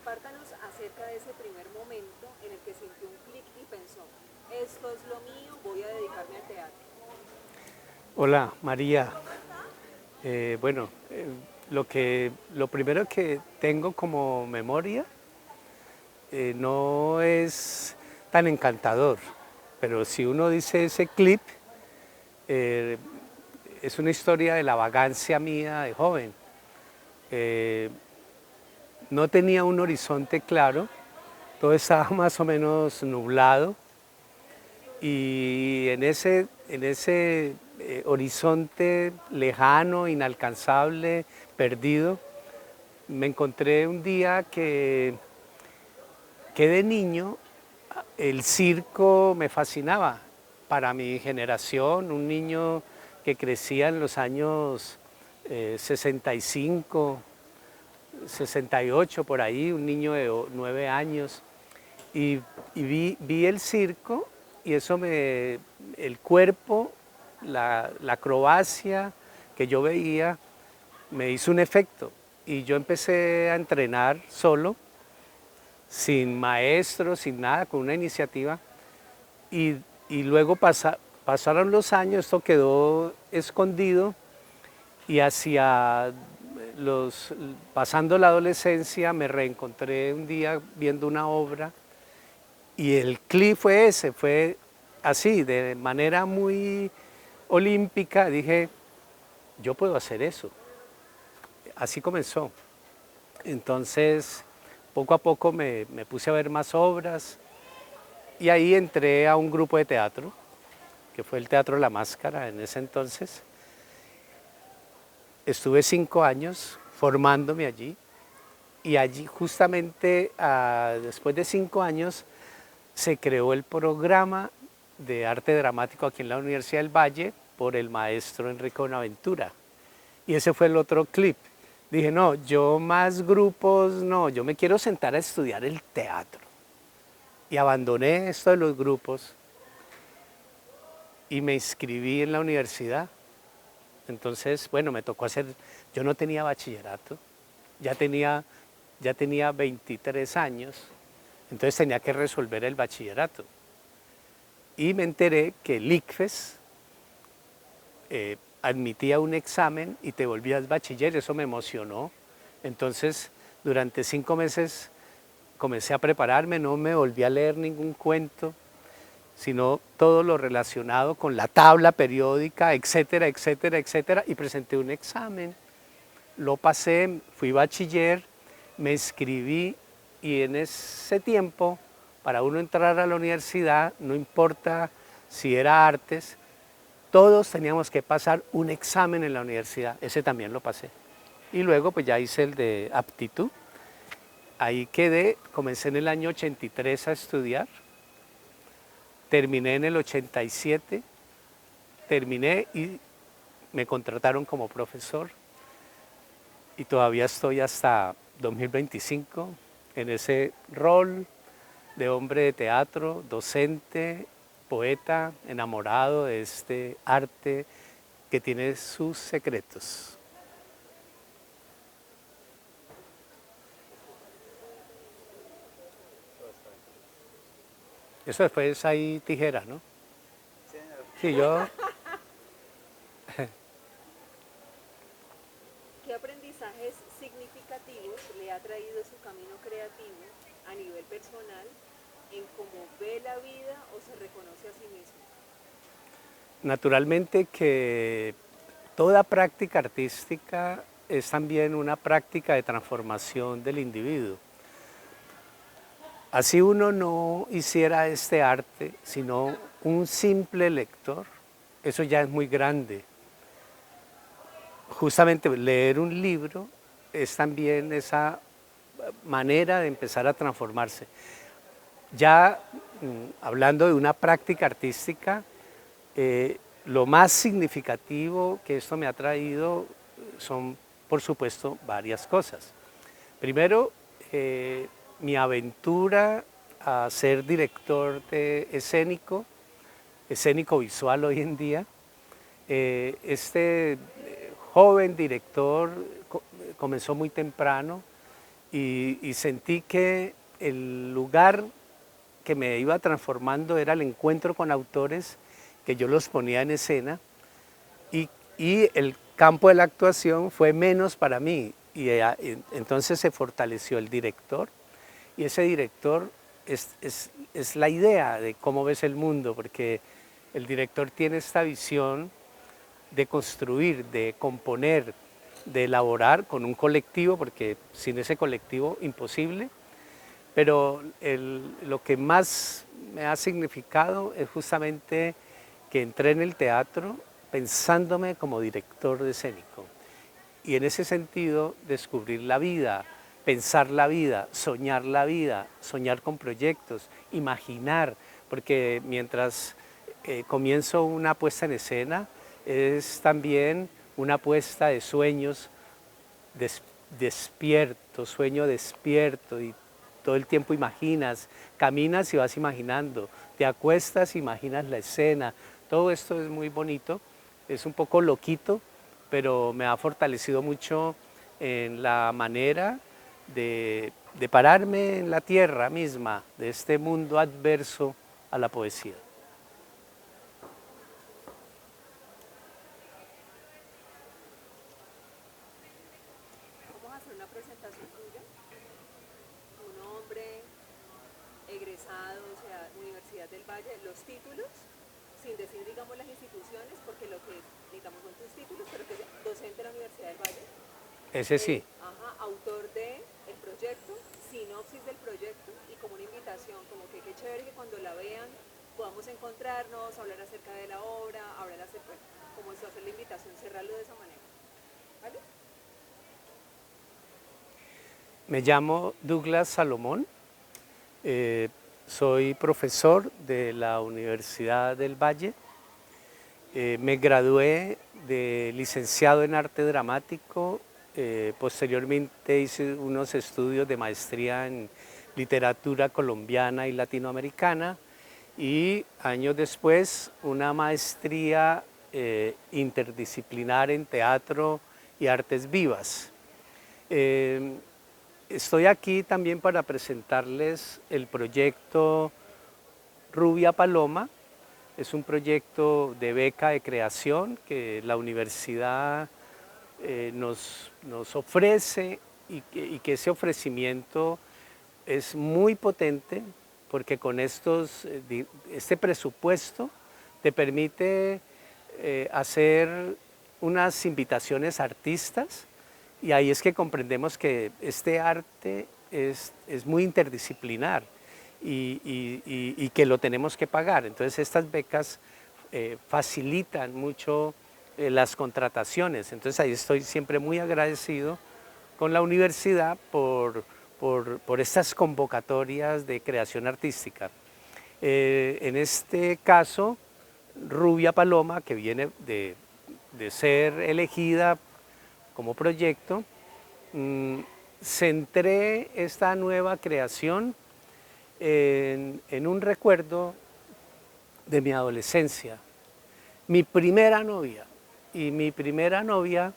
compártanos acerca de ese primer momento en el que sintió un clic y pensó, esto es lo mío, voy a dedicarme al teatro. Hola María. Bueno, lo primero que tengo como memoria no es tan encantador, pero si uno dice ese clip, eh, es una historia de la vagancia mía de joven. Eh, no tenía un horizonte claro, todo estaba más o menos nublado y en ese horizonte lejano, inalcanzable, perdido, me encontré un día que de niño el circo me fascinaba. Para mi generación, un niño que crecía en los años 65, 68 por ahí, un niño de 9 años, y, vi el circo y el cuerpo, la acrobacia que yo veía me hizo un efecto y yo empecé a entrenar solo, sin maestro, sin nada, con una iniciativa y luego pasaron los años, esto quedó escondido y pasando la adolescencia me reencontré un día viendo una obra y el clip fue ese, fue así, de manera muy olímpica, dije, yo puedo hacer eso. Así comenzó. Entonces, poco a poco me puse a ver más obras y ahí entré a un grupo de teatro, que fue el Teatro La Máscara en ese entonces. Estuve 5 años formándome allí y allí justamente después de 5 años se creó el programa de arte dramático aquí en la Universidad del Valle por el maestro Enrique Bonaventura. Y ese fue el otro clip. Dije, no, yo más grupos, no, yo me quiero sentar a estudiar el teatro. Y abandoné esto de los grupos y me inscribí en la universidad. Entonces, bueno, me tocó hacer, yo no tenía bachillerato, ya tenía, ya tenía 23 años, entonces tenía que resolver el bachillerato. Y me enteré que el ICFES admitía un examen y te volvías bachiller, eso me emocionó. Entonces, durante 5 meses comencé a prepararme, no me volví a leer ningún cuento, sino todo lo relacionado con la tabla periódica, etcétera, etcétera, etcétera, y presenté un examen, lo pasé, fui bachiller, me inscribí y en ese tiempo, para uno entrar a la universidad, no importa si era artes, todos teníamos que pasar un examen en la universidad, ese también lo pasé. Y luego pues ya hice el de aptitud, ahí quedé, comencé en el año 83 a estudiar, terminé en el 87, terminé y me contrataron como profesor y todavía estoy hasta 2025 en ese rol de hombre de teatro, docente, poeta, enamorado de este arte que tiene sus secretos. Eso después hay tijera, ¿no? Sí, yo, ¿Qué aprendizajes significativos le ha traído su camino creativo a nivel personal en cómo ve la vida o se reconoce a sí mismo? naturalmente que toda práctica artística es también una práctica de transformación del individuo. Así uno no hiciera este arte, sino un simple lector, eso ya es muy grande. Justamente leer un libro es también esa manera de empezar a transformarse. Ya hablando de una práctica artística, lo más significativo que esto me ha traído son, por supuesto, varias cosas. Primero, mi aventura a ser director de escénico visual hoy en día. Este joven director comenzó muy temprano y sentí que el lugar que me iba transformando era el encuentro con autores, que yo los ponía en escena, y el campo de la actuación fue menos para mí. Entonces se fortaleció el director, y ese director es la idea de cómo ves el mundo, porque el director tiene esta visión de construir, de componer, de elaborar con un colectivo, porque sin ese colectivo imposible. Pero lo que más me ha significado es justamente que entré en el teatro pensándome como director escénico. Y en ese sentido descubrir la vida, pensar la vida, soñar con proyectos, imaginar, porque mientras comienzo una puesta en escena es también una puesta de sueños despierto, sueño despierto, y todo el tiempo imaginas, caminas y vas imaginando, te acuestas, imaginas la escena. Todo esto es muy bonito, es un poco loquito, pero me ha fortalecido mucho en la manera de pararme en la tierra misma, de este mundo adverso a la poesía. Vamos a hacer una presentación tuya, tu nombre, egresado, o sea, Universidad del Valle, los títulos, sin decir, digamos, las instituciones, porque lo que necesitamos son tus títulos, pero que es docente de la Universidad del Valle, Ese sí. autor de el proyecto, sinopsis del proyecto y como una invitación, como que qué chévere que cuando la vean podamos encontrarnos, hablar acerca de la obra, hablar acerca, como eso, hacer la invitación, cerrarlo de esa manera. ¿Vale? Me llamo Douglas Salomón, soy profesor de la Universidad del Valle. Me gradué de licenciado en arte dramático, posteriormente hice unos estudios de maestría en literatura colombiana y latinoamericana, y años después una maestría interdisciplinar en teatro y artes vivas. Estoy aquí también para presentarles el proyecto Rubia Paloma. Es un proyecto de beca de creación que la universidad nos ofrece, y que ese ofrecimiento es muy potente, porque con este presupuesto te permite hacer unas invitaciones a artistas, y ahí es que comprendemos que este arte es muy interdisciplinar y que lo tenemos que pagar. Entonces estas becas facilitan mucho las contrataciones. Entonces ahí estoy siempre muy agradecido con la universidad por estas convocatorias de creación artística. En este caso, Rubia Paloma, que viene de ser elegida como proyecto, centré esta nueva creación en un recuerdo de mi adolescencia. Mi primera novia, y mi primera novia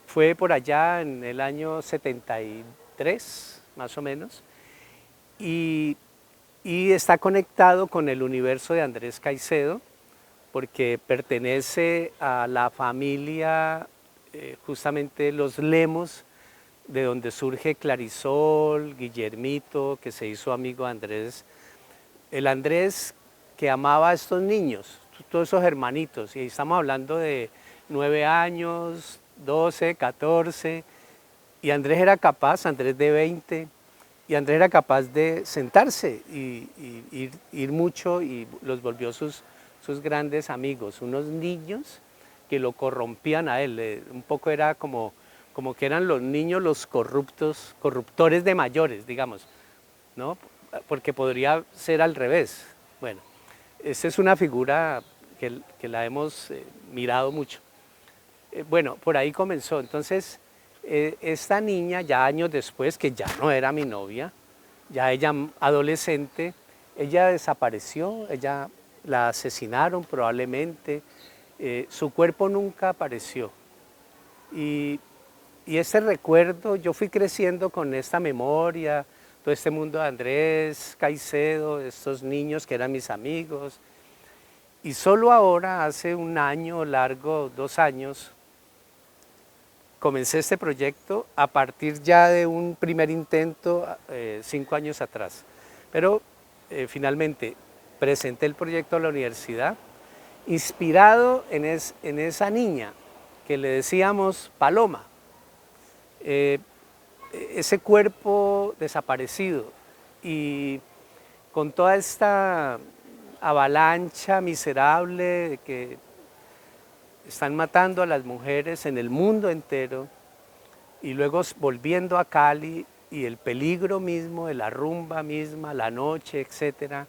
fue por allá en el año 73, más o menos, y está conectado con el universo de Andrés Caicedo, porque pertenece a la familia, justamente los Lemos, de donde surge Clarisol, Guillermito, que se hizo amigo de Andrés. El Andrés que amaba a estos niños, todos esos hermanitos, y estamos hablando de 9 años, 12, 14, y Andrés era capaz, Andrés de 20, y Andrés era capaz de sentarse y ir mucho, y los volvió sus grandes amigos, unos niños que lo corrompían a él. Un poco era como que eran los niños los corruptores de mayores, digamos, ¿no? Porque podría ser al revés. Bueno, esa es una figura que la hemos mirado mucho. Bueno, por ahí comenzó. Entonces, esta niña, ya años después, que ya no era mi novia, ya ella adolescente, ella desapareció, ella la asesinaron probablemente, su cuerpo nunca apareció. Y y ese recuerdo, yo fui creciendo con esta memoria, todo este mundo de Andrés Caicedo, estos niños que eran mis amigos. Y solo ahora, hace un año largo, 2 años, comencé este proyecto a partir ya de un primer intento 5 años atrás. Pero finalmente presenté el proyecto a la universidad, inspirado en esa niña que le decíamos Paloma. Ese cuerpo desaparecido y con toda esta avalancha miserable de que están matando a las mujeres en el mundo entero y luego volviendo a Cali y el peligro mismo de la rumba misma, la noche, etc.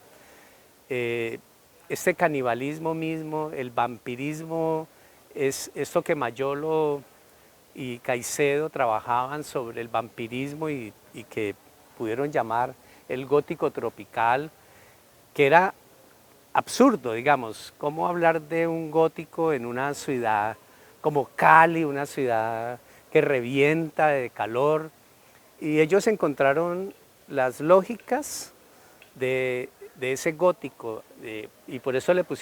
Este canibalismo mismo, el vampirismo, es esto que Mayolo y Caicedo trabajaban sobre el vampirismo y que pudieron llamar el gótico tropical, que era absurdo, digamos, cómo hablar de un gótico en una ciudad como Cali, una ciudad que revienta de calor, y ellos encontraron las lógicas de ese gótico, y por eso le pusieron